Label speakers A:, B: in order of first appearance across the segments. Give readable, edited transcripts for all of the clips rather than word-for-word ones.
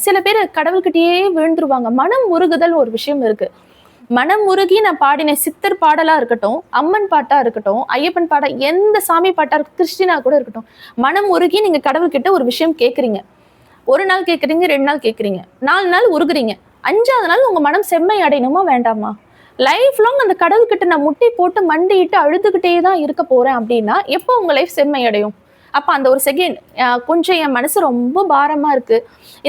A: சில பேர் கடவுள்கிட்டயே விழுந்துருவாங்க. மனம் உருகுதல் ஒரு விஷயம் இருக்கு. மனம் உருகி நான் பாடின சித்தர் பாடலா இருக்கட்டும், அம்மன் பாட்டா இருக்கட்டும், ஐயப்பன் பாட்டா, எந்த சாமி பாட்டா இருக்கட்டும், கிறிஸ்டினா கூட இருக்கட்டும், மனம் உருகி நீங்க கடவுள்கிட்ட ஒரு விஷயம் கேட்குறீங்க. ஒரு நாள் கேட்குறீங்க, 2 நாள் கேட்குறீங்க, 4 நாள் உருகுறீங்க, 5வது நாள் உங்க மனம் செம்மை அடையணுமா வேண்டாமா? லைஃப் லாங் அந்த கடவுள்கிட்ட நான் முட்டி போட்டு மண்டியிட்டு அழுதுகிட்டே தான் இருக்க போறேன் அப்படின்னா எப்போ உங்க லைஃப் செம்மை அடையும்? அப்ப அந்த ஒரு செகண்ட் கொஞ்சம் என் மனசு ரொம்ப பாரமா இருக்கு,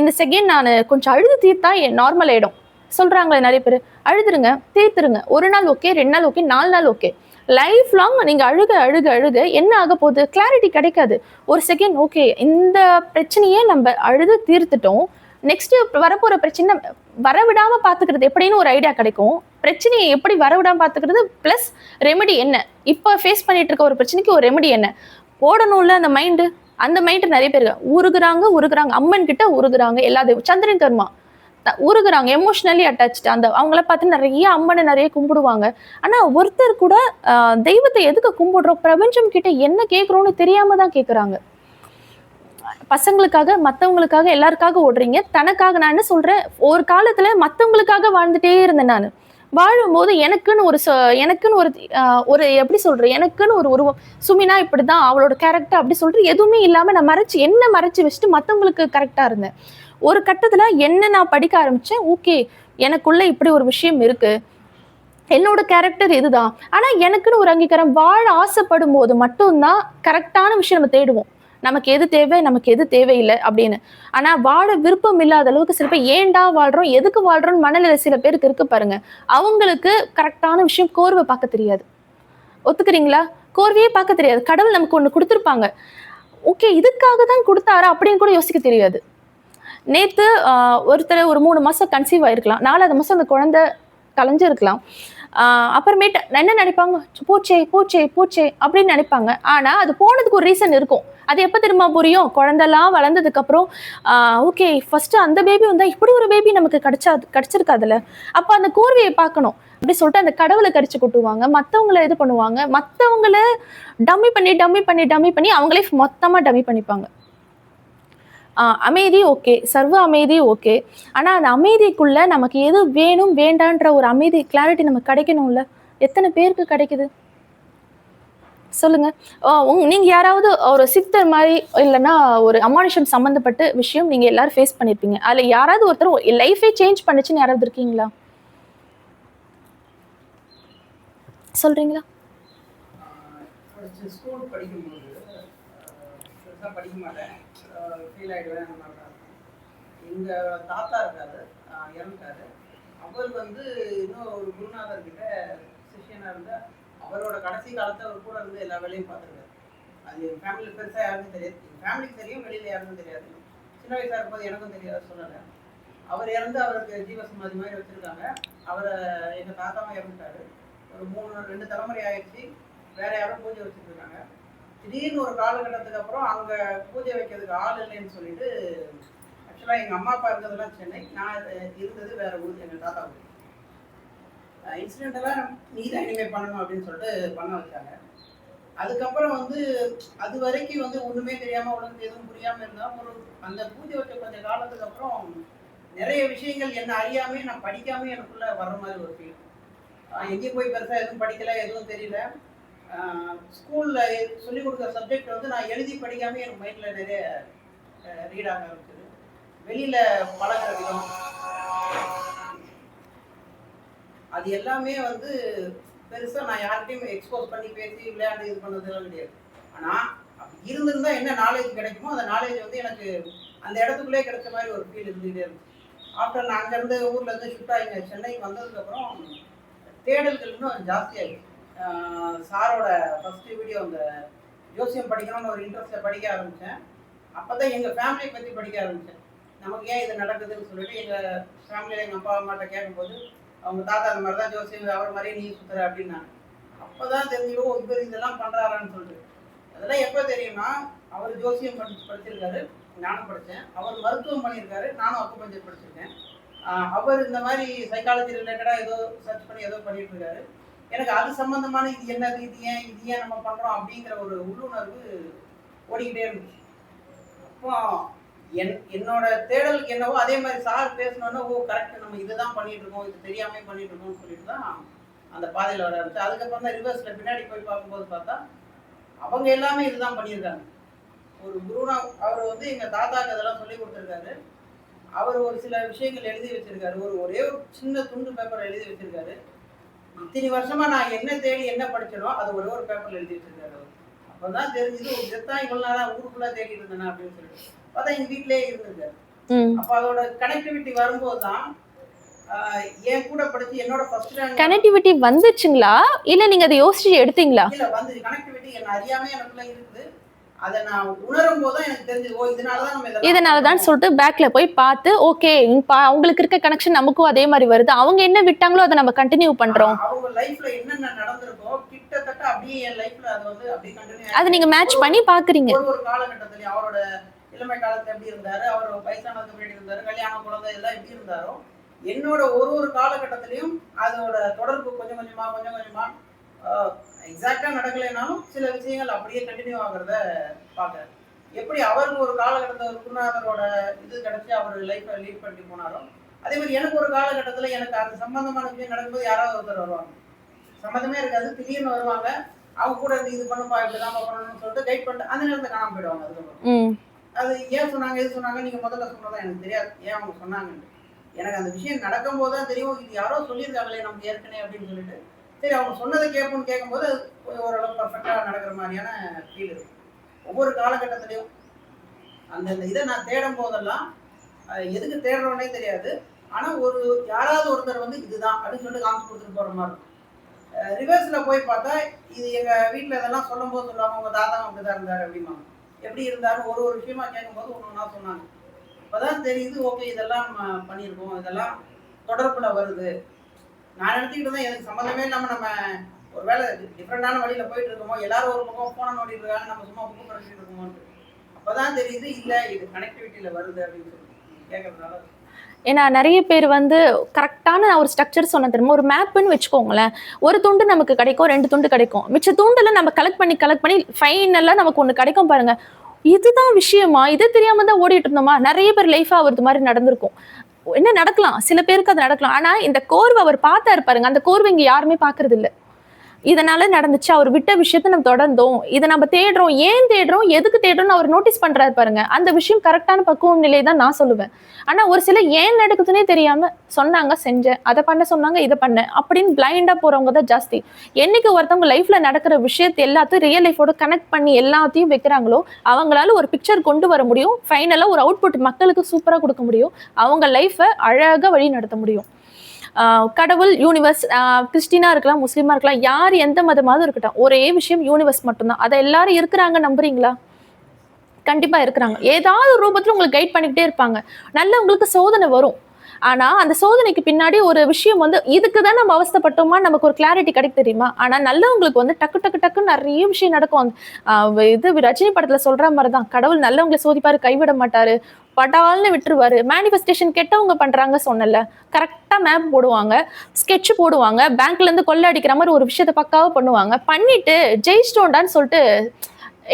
A: இந்த செகண்ட் நான் கொஞ்சம் அழுது தீர்த்தா என் நார்மல் ஆயிடும் சொல்றாங்களே நிறைய பேர். அழுதுருங்க, தீர்த்துருங்க. 1 நாள் ஓகே, 2 நாள் ஓகே, 4 நாள் ஓகே. லைஃப் லாங் நீங்க அழுக அழுக அழுக என்ன ஆக போகுது? கிளாரிட்டி கிடைக்காது. ஒரு செகண்ட் ஓகே, இந்த பிரச்சனையே நம்ம அழுது தீர்த்துட்டோம், நெக்ஸ்ட் வரப்போற பிரச்சனை வரவிடாம பாத்துக்கிறது எப்படின்னு ஒரு ஐடியா கிடைக்கும். பிரச்சனையை எப்படி வரவிடாம பாத்துக்கிறது பிளஸ் ரெமெடி என்ன, இப்ப ஃபேஸ் பண்ணிட்டு இருக்க ஒரு பிரச்சனைக்கு ஒரு ரெமெடி என்ன போடணும்ல. அந்த மைண்ட் நிறைய பேர் உருகுறாங்க, அம்மன் கிட்ட உருகுறாங்க. எல்லாத்தையும் சந்திரன் கர்மா உருகுறாங்க, எமோஷனலி அட்டாச்சு. அந்த அவங்கள பார்த்து நிறைய அம்மனை நிறைய கும்பிடுவாங்க. ஆனா ஒருத்தர் கூட தெய்வத்தை எதுக்கு கும்பிடுறோம், பிரபஞ்சம் கிட்ட என்ன கேட்குறோம்னு தெரியாம தான் கேட்குறாங்க. பசங்களுக்காக, மற்றவங்களுக்காக, எல்லாருக்காக ஓடுறீங்க, தனக்காக. நான் என்ன சொல்றேன், ஒரு காலத்துல மற்றவங்களுக்காக வாழ்ந்துட்டே இருந்தேன். நான் வாழும்போது எனக்குன்னு ஒரு எப்படி சொல்றேன், எனக்குன்னு ஒரு உருவம், சுமினா இப்படிதான் அவளோட கேரக்டர் அப்படி சொல்லிட்டு எதுவுமே இல்லாம நான் மறைச்சு வச்சுட்டு மற்றவங்களுக்கு கரெக்டா இருந்தேன். ஒரு கட்டத்துல என்ன நான் படிக்க ஆரம்பிச்சேன். ஓகே, எனக்குள்ள இப்படி ஒரு விஷயம் இருக்கு, என்னோட கேரக்டர் இதுதான். ஆனா எனக்குன்னு ஒரு அங்கீகாரம். வாழ ஆசைப்படும் போது மட்டும்தான் கரெக்டான விஷயம் நம்ம தேடுவோம், நமக்கு எது தேவை, நமக்கு எது தேவையில்லை அப்படின்னு. ஆனா வாழ விருப்பம் இல்லாத அளவுக்கு சில பேர் ஏன்டா வாழ்றோம், எதுக்கு வாழ்றோம் மனநிலை சில பேருக்கு இருக்கு பாருங்க. அவங்களுக்கு கரெக்டான விஷயம் கோர்வை பார்க்க தெரியாது. ஒத்துக்கிறீங்களா? கோர்வையே பார்க்க தெரியாது. கடவுள் நமக்கு ஒண்ணு கொடுத்துருப்பாங்க, ஓகே இதுக்காக தான் கொடுத்தாரா அப்படின்னு கூட யோசிக்க தெரியாது. நேத்து ஒருத்தர் ஒரு 3 மாசம் கன்சீவ் ஆயிருக்கலாம், 4வது மாசம் அந்த குழந்தை கலைஞ்சிருக்கலாம். அப்புறமேட்டு என்ன நினைப்பாங்க, போச்சே போச்சே போச்சே அப்படின்னு நினைப்பாங்க. ஆனா அது போனதுக்கு ஒரு ரீசன் இருக்கும். அது எப்ப தெரியுமா புரியும்? குழந்தெல்லாம் வளர்ந்ததுக்கு அப்புறம் ஓகே, ஃபர்ஸ்ட் அந்த பேபி வந்தா இப்படி ஒரு பேபி நமக்கு கிடைச்சிருக்காதுல்ல, அப்ப அந்த கோர்வையை பார்க்கணும் அப்படி சொல்லிட்டு அந்த கடவுளை கடிச்சு கொட்டுவாங்க, மற்றவங்களை இது பண்ணுவாங்க, மற்றவங்களை டம்மி பண்ணி அவங்களே மொத்தமா டம்மி பண்ணிப்பாங்க. அமைதி ஓகே, சர்வ அமைதி ஓகே. ஆனா அந்த அமைதிக்குள்ள நமக்கு எது வேணும் வேண்டான்ற ஒரு அமைதி கிளாரிட்டி நமக்கு கிடைக்கணும்ல. எத்தனை பேருக்கு கிடைக்குது சொல்லுங்க? நீங்க யாராவது ஒரு சித்தர் மாதிரி இல்லைன்னா ஒரு அமானுஷம் சம்பந்தப்பட்ட விஷயம் நீங்க எல்லாரும் ஃபேஸ் பண்ணிருப்பீங்க. அதுல யாராவது ஒருத்தர் லைஃபே சேஞ்ச் பண்ணுச்சுன்னு யாராவது இருக்கீங்களா? சொல்றீங்களா?
B: ஸ்கூல் படிக்கும்போது படிக்க மாட்டேன், ஃபீல் ஆகிடுவேன். அந்த மாதிரி தான் எங்கள் தாத்தா இருக்காரு, இறந்துட்டாரு. அவர் வந்து இன்னும் ஒரு குருநாதர்கிட்ட சிஷியனாக இருந்தால் அவரோட கடைசி காலத்தை அவர் கூட இருந்து எல்லா வேலையும் பார்த்துருக்காரு. அது என் ஃபேமிலியில் பெருசாக யாருக்கும் தெரியாது, என் ஃபேமிலிக்கு தெரியும், வெளியில் யாருக்கும் தெரியாது. சின்ன வயசாக இருக்கும்போது எனக்கும் தெரியாது சொல்லலை. அவர் இறந்து அவருக்கு ஜீவசமாதி மாதிரி வச்சுருக்காங்க. அவரை எங்கள் தாத்தாவும் இறந்துட்டாரு. ஒரு 2 தலைமுறை ஆயிடுச்சு, வேற யாரும் பூஜை வச்சுட்டு இருக்காங்க. திடீர்னு ஒரு காலகட்டத்துக்கு அப்புறம் அங்கே பூஜை வைக்கிறதுக்கு ஆள் இல்லைன்னு சொல்லிட்டு, ஆக்சுவலாக எங்கள் அம்மா அப்பா இருந்ததெல்லாம் சென்னை, நான் இருந்தது வேற ஊர், எங்கள் தாத்தா ஊர். இன்சிடென்டெல்லாம் நீ தான் இனிமேல் பண்ணணும் அப்படின்னு சொல்லிட்டு பண்ண வச்சாங்க. அதுக்கப்புறம் வந்து அது வரைக்கும் வந்து ஒன்றுமே தெரியாமல் உனக்கு எதுவும் புரியாமல் இருந்தால் ஒரு அந்த பூஜை வச்ச கொஞ்சம் காலத்துக்கு அப்புறம் நிறைய விஷயங்கள் என்ன அறியாமே நான் படிக்காமே எனக்குள்ள வர்ற மாதிரி ஒரு ஃபீல். எங்கேயும் போய் பெருசாக எதுவும் படிக்கலை, எதுவும் தெரியல. ஸ்கூலில் சொல்லிக் கொடுக்குற சப்ஜெக்ட் வந்து நான் எழுதி படிக்காமல் எனக்கு மைண்டில் நிறைய ரீட் ஆக ஆரம்பிச்சது. வெளியில் பழகிற விதம் அது எல்லாமே வந்து பெருசாக நான் யார்கிட்டையும் எக்ஸ்போஸ் பண்ணி பேசி விளையாண்டு இது பண்ணதெல்லாம் கிடையாது. ஆனால் அப்படி இருந்திருந்தா என்ன நாலேஜ் கிடைக்குமோ அந்த நாலேஜ் வந்து எனக்கு அந்த இடத்துக்குள்ளே கிடைச்ச மாதிரி ஒரு ஃபீல் இருந்துகிட்டே இருந்துச்சு. ஆஃப்டர் நான் அங்கேருந்து ஊர்லேருந்து ஷிஃப்ட் ஆகிங்க சென்னைக்கு வந்ததுக்கப்புறம் தேடல்கள் இன்னும் ஜாஸ்தியாகிடுச்சு. சாரோட ஃபஸ்ட்டு வீடியோ அந்த ஜோசியம் படிக்கணும்னு ஒரு இன்ட்ரெஸ்ட்டை படிக்க ஆரம்பித்தேன். அப்போ தான் எங்கள் ஃபேமிலியை பற்றி படிக்க ஆரம்பித்தேன். நமக்கு ஏன் இது நடக்குதுன்னு சொல்லிட்டு எங்கள் ஃபேமிலியில் எங்கள் அப்பா அம்மாட்ட கேட்கும்போது அவங்க தாத்தா அந்த மாதிரி தான் ஜோசியம், அவர் மாதிரியே நீ சுற்றுற அப்படின்னாங்க. அப்போ தான் தெரிஞ்சுக்கோ இவர் இதெல்லாம் பண்ணுறாரான்னு சொல்லிட்டு. அதெல்லாம் எப்போ தெரியுமா, அவர் ஜோசியம் படிச்சிருக்காரு, நானும் படித்தேன். அவர் மருத்துவம் பண்ணியிருக்காரு, நானும் அக்குபஞ்சர் படிச்சிருக்கேன். அவர் இந்த மாதிரி சைக்காலஜி ரிலேட்டடாக ஏதோ சர்ச் பண்ணி ஏதோ பண்ணிட்டு இருக்காரு. எனக்கு அது சம்பந்தமான இது என்னது, இது ஏன் நம்ம பண்றோம் அப்படிங்கிற ஒரு உள்ளுணர்வு ஓடிக்கிட்டே இருந்துச்சு. அப்போ என்னோட தேடலுக்கு என்னவோ அதே மாதிரி சார் பேசணுன்னா ஓ கரெக்ட் நம்ம இதுதான் பண்ணிட்டு இருக்கோம், இது தெரியாம பண்ணிட்டு இருக்கோம்னு சொல்லிட்டு தான் அந்த பாதையில் வர ஆரம்பிச்சு. அதுக்கப்புறம் தான் ரிவர்ஸ்ல பின்னாடி போய் பார்க்கும்போது பார்த்தா அவங்க எல்லாமே இதுதான் பண்ணியிருக்காங்க. ஒரு குருனா அவர் வந்து எங்க தாத்தாக்கு அதெல்லாம் சொல்லி கொடுத்துருக்காரு. அவர் ஒரு சில விஷயங்கள் எழுதி வச்சிருக்காரு. ஒரே ஒரு சின்ன துண்டு பேப்பர் எழுதி வச்சிருக்காரு. இத்தனை வருஷமா நான் என்ன தேடி என்ன படிச்சனோ அது ஒரே ஒரு பேப்பர்ல எழுதி வச்சிருக்காரு அவர். அப்பதான் தெரிஞ்சது இதுதான் இவ்வளவு நாளா ஊருக்குள்ள தேடிட்டு இருந்தேன் அப்படின்னு சொல்லிட்டு பார்த்தா எங்க வீட்டிலேயே இருந்திருக்காரு. அப்ப அதோட கனெக்டிவிட்டி வரும்போது தான் என் கூட படிச்சு என்னோட ஃபர்ஸ்ட் ரேங்க்
A: கனெக்டிவிட்டி வந்துச்சுங்களா இல்ல நீங்க அதை யோசிச்சு எடுத்தீங்களா?
B: இல்ல வந்து கனெக்டிவிட்டி என்ன அறியாம எனக்குள்ள இருக்குது. அதை நான் உணரும் போது தான் எனக்கு தெரிஞ்சது ஓ
A: இதனாலதான் சொல்லிட்டு பேக்ல போய் பார்த்து ஓகே அவங்களுக்கு இருக்க கனெக்ஷன் நமக்கும் அதே மாதிரி வருது, அவங்க என்ன விட்டாங்களோ அதை நம்ம கண்டினியூ பண்றோம்.
B: அவங்க லைஃப்ல என்னென்ன நடந்திருக்கோ கிட்டத்தட்ட அப்படியே என் லைஃப்ல அது வந்து அப்படியே கண்டினியூ.
A: அதை நீங்க மேட்ச் பண்ணி பாக்குறீங்க.
B: ஒரு காலகட்டத்துல அவரோட இளமை காலத்துல எப்படி இருந்தாரு, அவர் வயசானதுக்கு எப்படி இருந்தாரு, கல்யாணம் குழந்தை எல்லாம் எப்படி இருந்தாரோ என்னோட ஒரு காலகட்டத்திலையும் அதோட தொடர்பு கொஞ்சம் கொஞ்சமா எக்ஸாக்டா நடக்கலைனாலும் சில விஷயங்கள் அப்படியே கண்டினியூ ஆகுறத பாக்குறேன். எப்படி அவருக்கு ஒரு காலகட்டத்தில் குருநாதரோட இது கிடைச்சி அவர் லைஃப்பை லீட் பண்ணி போனாரோ அதே மாதிரி எனக்கு ஒரு காலகட்டத்தில் எனக்கு அது சம்பந்தமான விஷயம் நடக்கும்போது யாராவது ஒருத்தர் வருவாங்க, சம்மந்தமே இருக்காது, திடீர்னு வருவாங்க, அவங்க கூட இருந்து இது பண்ணுப்பா இப்படிதான் பண்ணணும்னு சொல்லிட்டு கைட் பண்ணிட்டு அந்த நேரத்தை காணாம போயிடுவாங்க. அதுக்கப்புறம் அது ஏன் சொன்னாங்க எது சொன்னாங்க நீங்க முதல்ல சொன்னதான் எனக்கு தெரியாது ஏன் அவங்க சொன்னாங்கன்னு. எனக்கு அந்த விஷயம் நடக்கும் போது தான் தெரியும் இது யாரோ சொல்லியிருக்காங்களே நமக்கு ஏற்கனவே அப்படின்னு சொல்லிட்டு சரி அவங்க சொன்னதை கேட்போம்னு கேட்கும்போது ஓரளவு பர்ஃபெக்டாக நடக்கிற மாதிரியான ஃபீல் இருக்கும். ஒவ்வொரு காலகட்டத்திலையும் அந்த இதை நான் தேடும் போதெல்லாம் எதுக்கு தேடுறோன்னே தெரியாது. ஆனால் யாராவது ஒருத்தர் வந்து இதுதான் அப்படின்னு சொல்லிட்டு காமிச்சு கொடுத்துட்டு போகிற மாதிரி இருக்கும். ரிவர்ஸில் போய் பார்த்தா இது எங்கள் வீட்டில் இதெல்லாம் சொல்லும் போது சொல்லாமல் உங்கள் தாத்தா அப்படி தான் இருந்தார் அப்படிமா எப்படி இருந்தாருன்னு ஒரு விஷயமா கேட்கும்போது ஒன்று ஒன்றா சொன்னாங்க. அப்போதான் தெரியுது ஓகே இதெல்லாம் நம்ம பண்ணியிருக்கோம், இதெல்லாம் தொடர்புல வருது. நான் நினச்சிக்கிட்டு தான் எனக்கு சம்மந்தமே இல்லாமல் நம்ம ஒரு வேலை டிஃப்ரெண்டான வழியில் போயிட்டு இருக்கோமோ, எல்லாரும் ஒரு பக்கம் ஃபோனை நோண்டிட்டு இருக்காங்க, நம்ம சும்மா புக்கு படிச்சுட்டு இருக்கோமோன்ட்டு அப்போதான் தெரியுது இல்லை இது கனெக்டிவிட்டியில் வருது அப்படின்னு சொல்லி கேட்கறதுனால.
A: ஏன்னா நிறைய பேர் வந்து கரெக்டான ஒரு ஸ்ட்ரக்சர் சொன்ன தெரியுமா, ஒரு மேப்புன்னு வச்சுக்கோங்களேன், ஒரு துண்டு நமக்கு கிடைக்கும், 2 துண்டு கிடைக்கும், மிச்ச துண்டெல்லாம் நம்ம கலெக்ட் பண்ணி ஃபைனலாக நமக்கு ஒன்று கிடைக்கும் பாருங்க. இதுதான் விஷயமா, இது தெரியாம தான் ஓடிட்டு இருந்தோமா? நிறைய பேர் லைஃபா அவருக்கு மாதிரி நடந்திருக்கும். என்ன நடக்கலாம், சில பேருக்கு அது நடக்கலாம். ஆனா இந்த கோர்வை அவர் பார்த்தாரு பாருங்க, அந்த கோர்வை இங்க யாருமே பாக்குறது இல்லை. இதனால நடந்துச்சு, அவர் விட்ட விஷயத்த நம்ம தொடர்ந்தோம், இதை நம்ம தேடுறோம், ஏன் தேடுறோம், எதுக்கு தேடுறோம்னு அவர் நோட்டீஸ் பண்றாரு பாருங்க. அந்த விஷயம் கரெக்டான பக்குவ நிலை தான் நான் சொல்லுவேன். ஆனா ஒரு சில ஏன் நடக்குதுன்னே தெரியாம சொன்னாங்க, செஞ்சேன், அதை பண்ண சொன்னாங்க, இதை பண்ண அப்படின்னு பிளைண்டா போறவங்க தான் ஜாஸ்தி. என்னைக்கு ஒருத்தவங்க லைஃப்ல நடக்கிற விஷயத்தை எல்லாத்தையும் ரியல் லைஃபோட கனெக்ட் பண்ணி எல்லாத்தையும் வைக்கிறாங்களோ அவங்களால ஒரு பிக்சர் கொண்டு வர முடியும், ஃபைனலா ஒரு அவுட்புட் மக்களுக்கு சூப்பரா கொடுக்க முடியும், அவங்க லைஃபை அழகா வழி நடத்த முடியும். கடவுள், யூனிவர்ஸ், கிறிஸ்டினா இருக்கலாம், முஸ்லீமா இருக்கலாம், யார் எந்த மதமாவது இருக்கட்டும், ஒரே விஷயம் யூனிவர்ஸ் மட்டும்தான். அதை எல்லாரும் இருக்கிறாங்க நம்புறீங்களா? கண்டிப்பா இருக்கிறாங்க. ஏதாவது ஒரு ரூபத்துல உங்களுக்கு கைட் பண்ணிக்கிட்டே இருப்பாங்க. நல்ல உங்களுக்கு சோதனை வரும். ஆனா அந்த சோதனைக்கு பின்னாடி ஒரு விஷயம் வந்து இதுக்குதான் நம்ம அவஸ்தப்பட்டோமா நமக்கு ஒரு கிளாரிட்டி கிடைக்கு தெரியுமா? ஆனா நல்லவங்களுக்கு வந்து டக்குன்னு நிறைய விஷயம் நடக்கும். இது ரஜினி படத்துல சொல்ற மாதிரிதான், கடவுள் நல்லவங்களை சோதிப்பாரு, கைவிட மாட்டாரு, படால்னு விட்டுருவாரு. மேனிஃபெஸ்டேஷன் கெட்டவங்க பண்றாங்க சொன்னல, கரெக்டா மேப் போடுவாங்க, ஸ்கெட்ச் போடுவாங்க, பேங்க்ல இருந்து கொள்ளை அடிக்கிற மாதிரி ஒரு விஷயத்த பக்காவா பண்ணுவாங்க, பண்ணிட்டு ஜெயிச்சிட்டோண்டான்னு சொல்லிட்டு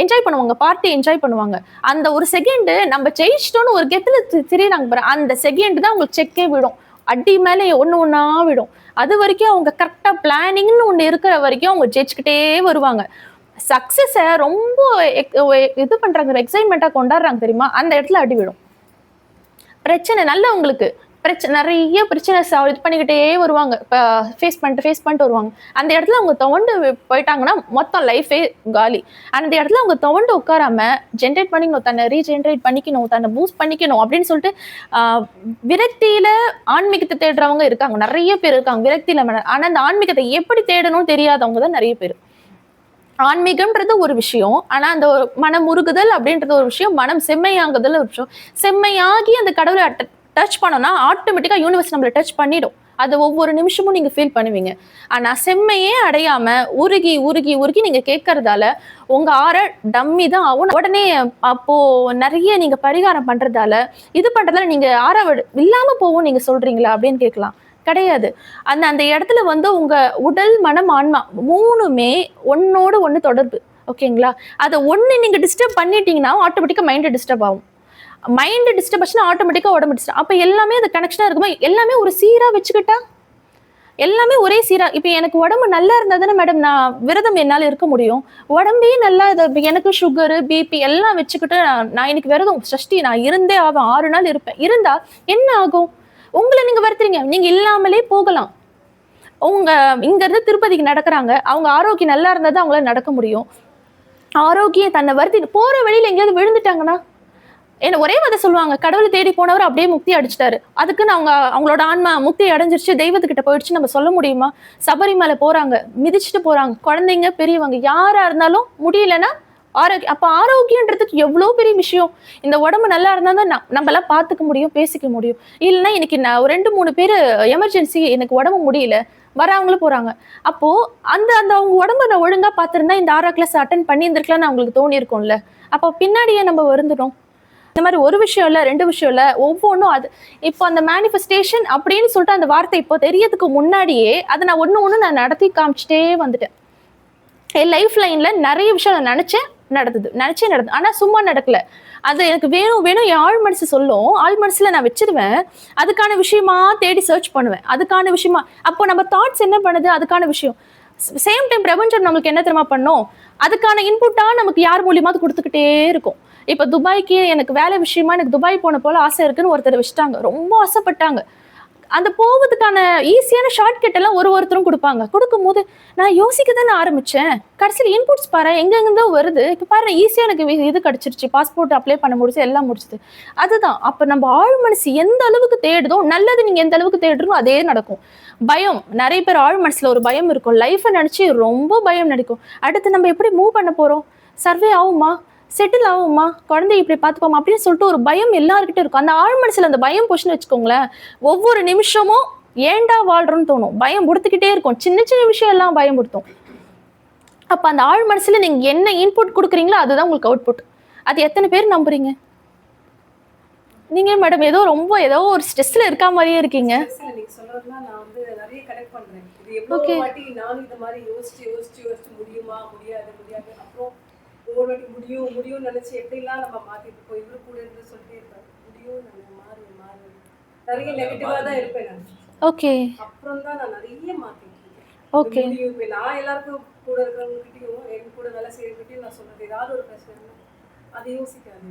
A: என்ஜாய் பண்ணுவாங்க, பார்ட்டி என்ஜாய் பண்ணுவாங்க. அந்த ஒரு செகண்ட் நம்ம ஜெயிச்சிட்டோன்னு ஒரு கெத்துல திரியிறாங்க பாரு, அந்த செகண்ட் தான் உங்களுக்கு செக்கே விடும், அடி மேலே ஒண்ணா விடும். அது வரைக்கும் அவங்க கரெக்டா பிளானிங்னு ஒண்ணு இருக்கிற வரைக்கும் அவங்க ஜெயிச்சுக்கிட்டே வருவாங்க. சக்சஸை ரொம்ப இது பண்றாங்க, எக்ஸைட்மெண்ட்டா கொண்டாடுறாங்க தெரியுமா, அந்த இடத்துல அடி விடும். பிரச்சனை நல்லவங்களுக்கு நிறைய பிரச்சனை இது பண்ணிக்கிட்டே வருவாங்க, இப்போ ஃபேஸ் பண்ணிட்டு வருவாங்க. அந்த இடத்துல அவங்க துவண்டு போயிட்டாங்கன்னா மொத்தம் லைஃபே காலி. அந்த இடத்துல அவங்க துவண்டு உட்காராம ஜென்ரேட் பண்ணிக்கணும், தன்னை ரீஜென்ரேட் பண்ணிக்கணும், தன்னை பூஸ்ட் பண்ணிக்கணும் அப்படின்னு சொல்லிட்டு விரக்தியில ஆன்மீகத்தை தேடுறவங்க இருக்காங்க, நிறைய பேர் இருக்காங்க விரக்தியில. ஆனா அந்த ஆன்மீகத்தை எப்படி தேடணும்னு தெரியாதவங்க தான் நிறைய பேர். ஆன்மீகம்ன்றது ஒரு விஷயம், ஆனா அந்த மனம் உருகுதல் அப்படின்றது ஒரு விஷயம், மனம் செம்மையாகுதல் ஒரு விஷயம். செம்மையாகி அந்த கடவுளை டச் பண்ணோம்னா ஆட்டோமேட்டிக்கா யூனிவர்ஸ் நம்மளை டச் பண்ணிடும். அது ஒவ்வொரு நிமிஷமும் நீங்க ஃபீல் பண்ணுவீங்க. ஆனா செம்மையே அடையாம உருகி உருகி உருகி நீங்க கேட்கறதால உங்க டம்மி தான் ஆகும். உடனே அப்போ நிறைய நீங்க பரிகாரம் பண்றதால இது பண்றதால நீங்க இல்லாம போகும் நீங்க சொல்றீங்களா அப்படின்னு கேட்கலாம். கிடையாது. அந்த இடத்துல வந்து உங்க உடல், மனம், ஆன்மா 3மே ஒன்னோடு ஒண்ணு தொடர்பு. ஓகேங்களா? அதை ஒண்ணு நீங்க டிஸ்டர்ப் பண்ணிட்டீங்கன்னா ஆட்டோமேட்டிக்கா மைண்ட் டிஸ்டர்ப் ஆகும். மைண்ட் டிஸ்டர்பன்ஸ்னா ஆட்டோமேட்டிக்காக உடம்பு டிஸ்டர்ப். அப்போ எல்லாமே அது கனெக்ஷனாக இருக்குமா, எல்லாமே ஒரு சீராக வச்சுக்கிட்டா எல்லாமே ஒரே சீரா. இப்போ எனக்கு உடம்பு நல்லா இருந்தா தானே மேடம் நான் விரதம் என்னால் இருக்க முடியும். உடம்பே நல்லா எனக்கு சுகரு பிபி எல்லாம் வச்சுக்கிட்டு நான் இன்னைக்கு விரதம் சஷ்டி நான் இருந்தே ஆகும் 6 நாள் இருப்பேன். இருந்தா என்ன ஆகும்? உங்களை நீங்க வருத்துறீங்க. நீங்க இல்லாமலே போகலாம். உங்க இங்க இருந்து திருப்பதிக்கு நடக்கிறாங்க, அவங்க ஆரோக்கியம் நல்லா இருந்தா தான் அவங்களால நடக்க முடியும். ஆரோக்கியம் தன்னை வருத்தி போற வழியில எங்கேயாவது விழுந்துட்டாங்கன்னா என்ன ஒரே வார்த்தை சொல்லுவாங்க, கடவுளை தேடி போனவர் அப்படியே முக்தி அடிச்சிட்டாரு. அதுக்குன்னு அவங்களோட ஆன்மா முக்தி அடைஞ்சிருச்சு, தெய்வத்துக்கிட்ட போயிடுச்சு நம்ம சொல்ல முடியுமா? சபரிமலை போறாங்க, மிதிச்சுட்டு போறாங்க, குழந்தைங்க பெரியவங்க யாரா இருந்தாலும் முடியலன்னா ஆரோக்கியம். அப்ப ஆரோக்கியன்றதுக்கு எவ்வளவு பெரிய விஷயம். இந்த உடம்பு நல்லா இருந்தா தான் நம்ம எல்லாம் பாத்துக்க முடியும், பேசிக்க முடியும். இல்லைன்னா இன்னைக்கு நான் 2-3 பேர் எமர்ஜென்சி, எனக்கு உடம்பு முடியல, வரவங்களும் போறாங்க. அப்போ அந்த அந்த அவங்க உடம்ப நான் ஒழுங்கா பாத்திருந்தா இந்த 6 கிளாஸ் அட்டன் பண்ணி இருந்திருக்கலாம்னு அவங்களுக்கு தோணி இருக்கும்ல. அப்போ பின்னாடியே நம்ம வருந்துடும். இந்த மாதிரி ஒரு விஷயம் இல்லை, 2 விஷயம் இல்லை, ஒவ்வொன்றும். அது இப்போ அந்த மேனிஃபெஸ்டேஷன் அப்படின்னு சொல்லிட்டு அந்த வார்த்தை இப்போ தெரியறதுக்கு முன்னாடியே அதை நான் ஒன்று நான் நடத்தி காமிச்சிட்டே வந்துட்டேன். என் லைஃப் லைன்ல நிறைய விஷயம் நான் நினைச்சே நடந்தது. ஆனா சும்மா நடக்கல. அது எனக்கு வேணும் என் ஆழ் மனசு சொல்லும். ஆழ் மனசுல நான் வச்சிருவேன். அதுக்கான விஷயமா தேடி சர்ச் பண்ணுவேன். அதுக்கான விஷயமா அப்போ நம்ம தாட்ஸ் என்ன பண்ணுது, அதுக்கான விஷயம். சேம் டைம் பிரபஞ்சம் நம்மளுக்கு என்ன தெரியுமா பண்ணும், அதுக்கான இன்புட்டா நமக்கு யார் மூலியமா கொடுத்துக்கிட்டே இருக்கும். இப்போ துபாய்க்கு எனக்கு வேலை விஷயமா எனக்கு துபாய் போன போல ஆசை இருக்குன்னு ஒருத்தர் வச்சுட்டாங்க. ரொம்ப ஆசைப்பட்டாங்க. அந்த போவதுக்கான ஈஸியான ஷார்ட்கட் எல்லாம் ஒருத்தரும் கொடுப்பாங்க. கொடுக்கும்போது நான் யோசிக்க தானே ஆரம்பிச்சேன். கடைசியில் இன்புட்ஸ் பாரு எங்கெங்கதோ வருது. இப்போ பாரு ஈஸியாக எனக்கு இது கிடைச்சிருச்சு, பாஸ்போர்ட் அப்ளை பண்ண முடிச்சு, எல்லாம் முடிச்சுது. அதுதான் அப்போ நம்ம ஆழ் மனசு எந்த அளவுக்கு தேடுதோ, நல்லது நீங்கள் எந்த அளவுக்கு தேடுறோம் அதே நடக்கும். பயம், நிறைய பேர் ஆழ் மனசுல ஒரு பயம் இருக்கும். லைஃப்பை நினச்சி ரொம்ப பயம் நடிக்கும். அடுத்து நம்ம எப்படி மூவ் பண்ண போகிறோம், சர்வே ஆகுமா, செட்டில் ஆகுமா, குழந்தை இப்படி பார்த்துப்போமா அப்படின்னு சொல்லிட்டு ஒரு பயம் எல்லாருக்கிட்ட இருக்கும். அந்த ஆழ் மனசுல அந்த பயம் போச்சுன்னு வச்சுக்கோங்களேன், ஒவ்வொரு நிமிஷமும் ஏண்டா வாழ்றோன்னு தோணும். பயம் கொடுத்துக்கிட்டே இருக்கும். சின்ன சின்ன விஷயம் எல்லாம் பயன்படுத்தும். அப்ப அந்த ஆழ் மனசுல நீங்க என்ன இன்புட் கொடுக்குறீங்களோ அதுதான் உங்களுக்கு அவுட்புட். அது எத்தனை பேர் நம்புறீங்க? நீங்க மேடம் ஏதோ ஒரு ஸ்ட்ரெஸ்ல இருக்கா மாதிரியே இருக்கீங்க.
C: நீங்க சொல்றதுனா நான் வந்து நிறைய கனெக்ட் பண்றேன். இது எவ்வளவு வாட்டி நானும் இந்த மாதிரி யோசிச்சு முடியுமா முடியாது அப்புறம் ஒவ்வொரு வாட்டி முடியும் நினைச்சு எப்படிலாம் நம்ம மாத்திட்டு போய் இவரு கூட இருந்து சொல்லிட்டே இருப்பேன். முடியும் மாறு நிறைய நெகட்டிவா தான் இருப்பேன் நான்.
A: ஓகே.
C: அப்புறம் தான் நான் நிறைய மாத்திட்டு இருக்கேன்.
A: ஓகே.
C: முடியும் நான் எல்லாருக்கும் கூட இருக்கிறவங்ககிட்டயும் என் கூட வேலை செய்யறவங்ககிட்டயும் நான் சொல்றது ஏதாவது ஒரு பிரச்சனை அதை யோசிக்காது.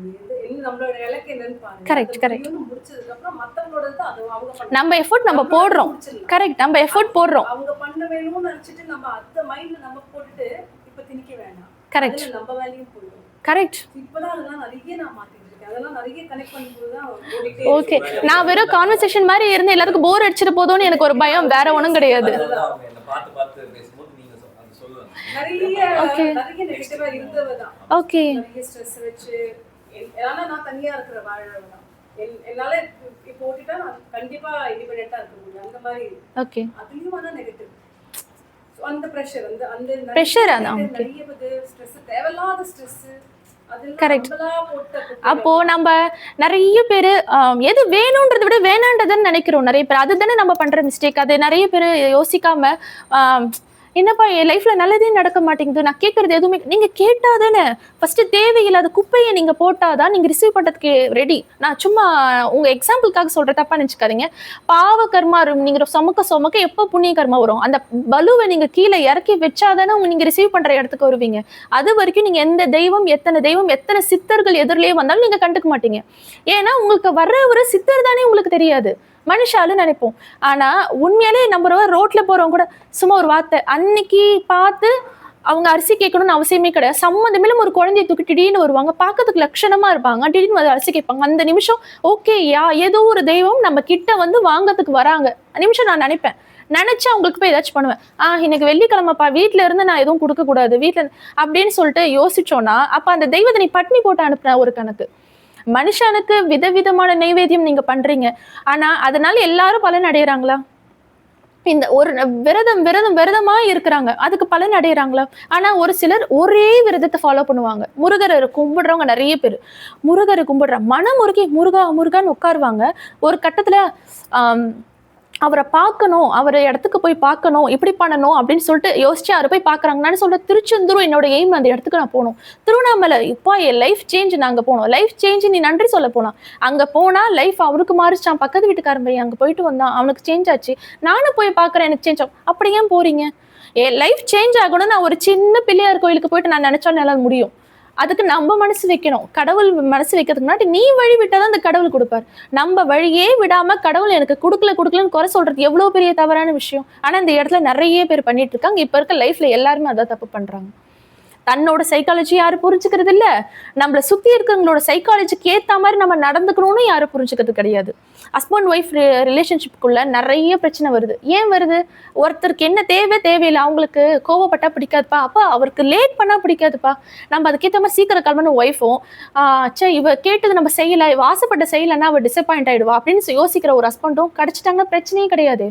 C: என்ன நம்மளோட இலக்கு என்னன்னு பாருங்க. கரெக்ட். முடிச்சதுக்கு அப்புறம் மத்தவங்களோட அது அவங்க பண்ண நம்ம எஃபோர்ட் நம்ம போடுறோம். கரெக்ட். நம்ம எஃபோர்ட் போடுறோம். அவங்க பண்ண வேணும்னு நினைச்சிட்டு நம்ம அந்த மைண்ட்ல நம்ம போட்டுட்டு இப்ப திணிக்க வேண்டாம். கரெக்ட். நம்ம வேலையும் போடுறோம். கரெக்ட். இப்பதான் அதெல்லாம் நிறைய நான் மாத்திட்டு இருக்கேன். அதெல்லாம் நிறைய கனெக்ட் பண்ணும்போது தான் ஓடிட்டே. ஓகே. நான் வெறும் கான்வர்சேஷன் மாதிரி இருந்து எல்லாருக்கும் போர் அடிச்சிட்டு போதோன்னு எனக்கு ஒரு பயம், வேற ஒண்ணும் கிடையாது. பார்த்து பேசும்போது நீங்க அது சொல்லுங்க. நிறைய நெகட்டிவா இருந்தவதான். ஓகே. நிறைய ஸ்ட்ரெஸ் வச்சு ஏன்னா நான் தனியா இருக்கிற வாழறவதான். என்னால இப்போ ஓட்டிட்டா நான் கண்டிப்பா இண்டிபெண்டன்ட்டா இருக்க முடியும். அந்த மாதிரி. ஓகே. அதுலயும் ஆனா நெகட்டிவ். அந்த பிரஷர் அந்த பிரஷர் அதான். நிறைய ஸ்ட்ரெஸ், தேவையில்லாத ஸ்ட்ரெஸ். கரெக்ட். அப்போ நம்ம நிறைய பேர் எது வேணும்ன்றதை விட வேணான்றதுன்னு நினைக்கிறோம். நிறைய பேர் அதுதானே நம்ம பண்ற மிஸ்டேக். அது நிறைய பேர் யோசிக்காம என்னப்பா என் லைஃப்ல நல்லதே நடக்க மாட்டேங்குது, நான் கேட்கறது எதுவுமே நீங்க கேட்டாதானே. ஃபர்ஸ்ட் தேவையில்லாத குப்பையை நீங்க போட்டாதான் நீங்க ரிசீவ் பண்றதுக்கு ரெடி. நான் சும்மா உங்க எக்ஸாம்பிளுக்காக சொல்ற, தப்பா நினைச்சுக்காதீங்க. பாவ கர்மா நீங்க சுமக்க எப்போ புண்ணிய கர்மா வரும். அந்த பலுவை நீங்க கீழே இறக்கி வச்சாதானே நீங்க ரிசீவ் பண்ற இடத்துக்கு வருவீங்க. அது வரைக்கும் நீங்க எந்த தெய்வம் எத்தனை சித்தர்கள் எதிரிலேயே வந்தாலும் நீங்க கண்டுக்க மாட்டீங்க. ஏன்னா உங்களுக்கு வர்ற ஒரு சித்தர் தானே உங்களுக்கு தெரியாது, மனுஷாலும் நினைப்போம். ஆனா உண்மையாலே நம்ம ரோட்ல போறவங்க கூட சும்மா ஒரு வார்த்தை அன்னைக்கு பார்த்து அவங்க அரிசி கேட்கணும்னு அவசியமே கிடையாது. சம்மந்தமே ஒரு குழந்தைய தூக்கி திடீர்னு வருவாங்க, பார்க்கறதுக்கு லட்சணமா இருப்பாங்க, திடீர்னு வந்து அரிசி கேட்பாங்க. அந்த நிமிஷம் ஓகே, ஏதோ ஒரு தெய்வம் நம்ம கிட்ட வந்து வாங்கறதுக்கு வராங்க நிமிஷம் நான் நினைப்பேன். நினைச்சு அவங்களுக்கு போய் ஏதாச்சும் பண்ணுவேன். இன்னைக்கு வெள்ளிக்கிழமைப்பா, வீட்டுல இருந்து நான் எதுவும் கொடுக்க கூடாது வீட்டுல அப்படின்னு சொல்லிட்டு யோசிச்சோம்னா அப்ப அந்த தெய்வத்தை நீ பட்னி போட்டு அனுப்புன ஒரு கணக்கு. மனுஷனுக்கு விதவிதமான நைவேத்தியம் நீங்க பண்றீங்க, ஆனா அதனால எல்லாரும் பலன் அடைகிறாங்களா? இந்த ஒரு விரதமா இருக்கிறாங்க, அதுக்கு பலன் அடைகிறாங்களா? ஆனா ஒரு சிலர் ஒரே விரதத்தை ஃபாலோ பண்ணுவாங்க. முருகரை கும்பிடுறவங்க நிறைய பேர் முருகரை கும்பிடுறாங்க, மனம் முருகி முருகான்னு உட்காருவாங்க. ஒரு கட்டத்துல
A: அவரை பார்க்கணும், அவர் இடத்துக்கு போய் பார்க்கணும், இப்படி பண்ணணும் அப்படின்னு சொல்லிட்டு யோசிச்சு அவரை போய் பார்க்குறாங்க. நான் சொல்கிறேன், திருச்செந்தூர் என்னோட எய்ம், அந்த இடத்துக்கு நான் போகணும். திருவண்ணாமலை இப்போ என் லைஃப் சேஞ்ச், நான் அங்கே போகணும். லைஃப் சேஞ்ச் நீ நன்றி சொல்ல போகலாம். அங்கே போனால் லைஃப் அவருக்கு மாறிச்சான். பக்கத்து வீட்டுக்காரன் பையன் அங்கே போயிட்டு வந்தான், அவனுக்கு சேஞ்ச் ஆச்சு. நானும் போய் பார்க்குறேன், எனக்கு சேஞ்ச் ஆகும். அப்படி ஏன் போகிறீங்க? என் லைஃப் சேஞ்ச் ஆகணும்னு நான் ஒரு சின்ன பிள்ளையார் கோயிலுக்கு போயிட்டு நான் நினச்சாலும் என்னால் முடியும். அதுக்கு நம்ம மனசு வைக்கணும். கடவுள் மனசு வைக்கிறதுக்கு முன்னாடி நீ வழி விட்டாதான் அந்த கடவுள் கொடுப்பார். நம்ம வழியே விடாம கடவுள் எனக்கு கொடுக்கலன்னு குறை சொல்றது எவ்வளவு பெரிய தவறான விஷயம். ஆனா இந்த இடத்துல நிறைய பேர் பண்ணிட்டு இருக்காங்க. இப்ப இருக்க லைஃப்ல எல்லாருமே அதான் தப்பு பண்றாங்க. தன்னோட சைக்காலஜி யாரும் புரிஞ்சுக்கிறது இல்ல, நம்மளை சுத்தி இருக்கிறவங்களோட சைக்காலஜிக்கு ஏத்த மாதிரி நம்ம நடந்துக்கணும்னு யாரும் புரிஞ்சுக்கிறது கிடையாது. ஹஸ்பண்ட் ஒய்ஃப் ரிலேஷன்ஷிப்புக்குள்ள நிறைய பிரச்சனை வருது. ஏன் வருது? ஒருத்தருக்கு என்ன தேவையில்லை, அவங்களுக்கு கோவப்பட்டா பிடிக்காதுப்பா, அப்பா அவருக்கு லேட் பண்ணா பிடிக்காதுப்பா, நம்ம அதுக்கேற்ற மாதிரி சீக்கிரம் கிளம்புன ஒய்ஃபும் சே இவ கேட்டது நம்ம செய்யல, இவ ஆசைப்பட்ட செய்யலைன்னா அவ டிசப்பாயிண்ட் ஆயிடுவா அப்படின்னு யோசிக்கிற ஒரு ஹஸ்பண்டும் கிடைச்சிட்டாங்கன்னா பிரச்சனையே கிடையாது.